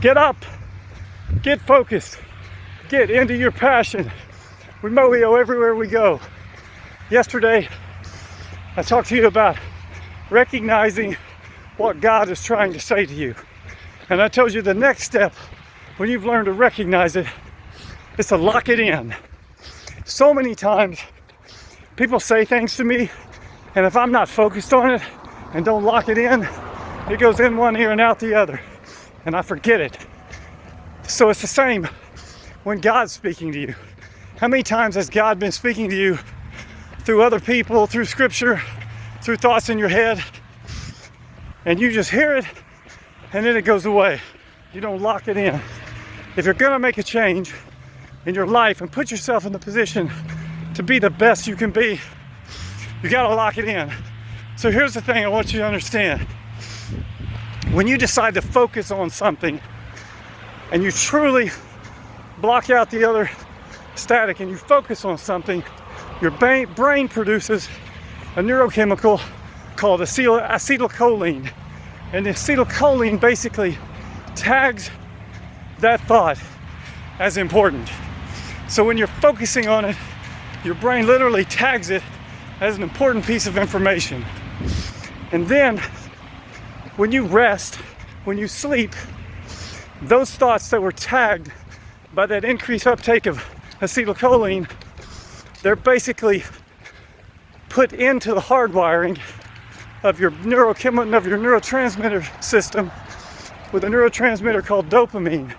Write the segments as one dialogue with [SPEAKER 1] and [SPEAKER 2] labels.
[SPEAKER 1] Get up, get focused, get into your passion. We Moio everywhere we go. Yesterday, I talked to you about recognizing what God is trying to say to you. And I told you the next step, when you've learned to recognize it, is to lock it in. So many times, people say things to me, and if I'm not focused on it and don't lock it in, it goes in one ear and out the other, and I forget it. So it's the same when God's speaking to you. How many times has God been speaking to you through other people, through scripture, through thoughts in your head, and you just hear it, and then it goes away. You don't lock it in. If you're gonna make a change in your life and put yourself in the position to be the best you can be, you gotta lock it in. So here's the thing I want you to understand. When you decide to focus on something and you truly block out the other static and you focus on something, your brain produces a neurochemical called acetylcholine. And the acetylcholine basically tags that thought as important. So when you're focusing on it, your brain literally tags it as an important piece of information. And then when you rest, when you sleep, those thoughts that were tagged by that increased uptake of acetylcholine, they're basically put into the hardwiring of your neurotransmitter system with a neurotransmitter called dopamine.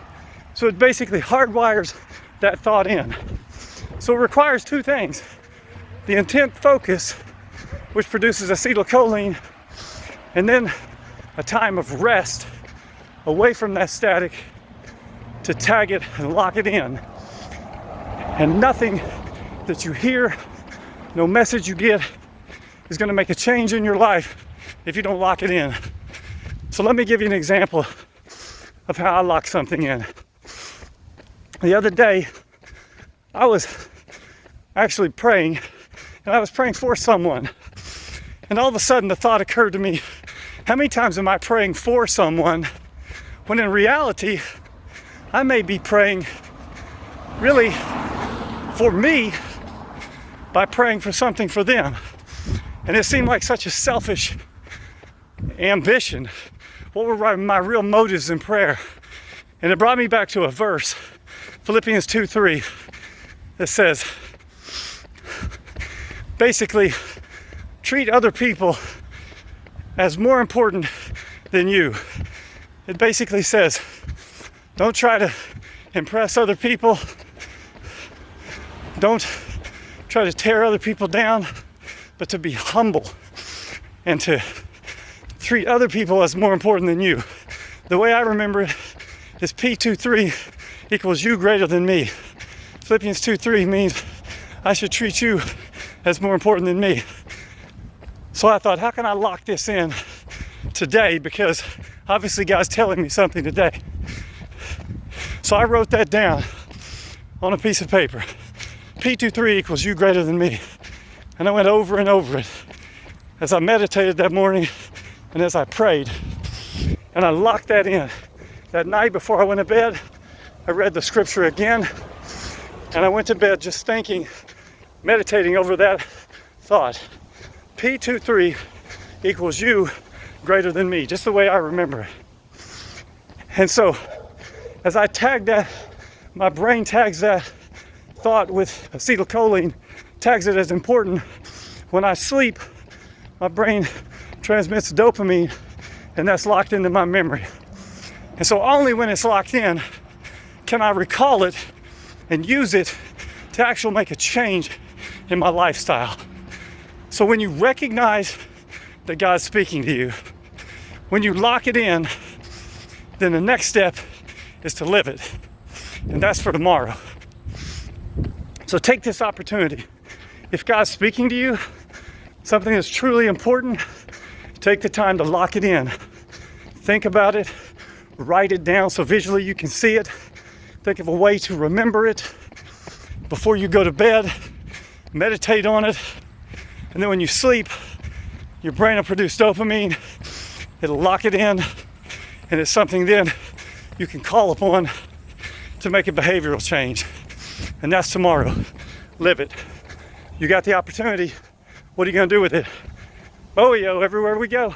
[SPEAKER 1] So it basically hardwires that thought in. So it requires two things: the intent focus, which produces acetylcholine, and then a time of rest away from that static to tag it and lock it in. And nothing that you hear, no message you get, is going to make a change in your life if you don't lock it in. So let me give you an example of how I lock something in. The other day, I was actually praying, and I was praying for someone. And all of a sudden the thought occurred to me, how many times am I praying for someone when in reality, I may be praying really for me by praying for something for them. And it seemed like such a selfish ambition. What were my real motives in prayer? And it brought me back to a verse, Philippians 2:3, that says, basically, treat other people as more important than you. It basically says, don't try to impress other people. Don't try to tear other people down, but to be humble and to treat other people as more important than you. The way I remember it is P23 equals you greater than me. Philippians 2:3 means I should treat you as more important than me. So I thought, how can I lock this in today? Because obviously God's telling me something today. So I wrote that down on a piece of paper. P23 equals you greater than me. And I went over and over it as I meditated that morning and as I prayed. And I locked that in. That night before I went to bed, I read the scripture again. And I went to bed just thinking, meditating over that thought. P23 equals you greater than me, just the way I remember it. And so, as I tag that, my brain tags that thought with acetylcholine, tags it as important. When I sleep, my brain transmits dopamine, and that's locked into my memory. And so only when it's locked in can I recall it and use it to actually make a change in my lifestyle. So when you recognize that God's speaking to you, when you lock it in, then the next step is to live it. And that's for tomorrow. So take this opportunity. If God's speaking to you, something that's truly important, take the time to lock it in. Think about it, write it down so visually you can see it. Think of a way to remember it before you go to bed. Meditate on it. And then when you sleep, your brain will produce dopamine. It'll lock it in. And it's something then you can call upon to make a behavioral change. And that's tomorrow. Live it. You got the opportunity. What are you going to do with it? Oh, yo, everywhere we go.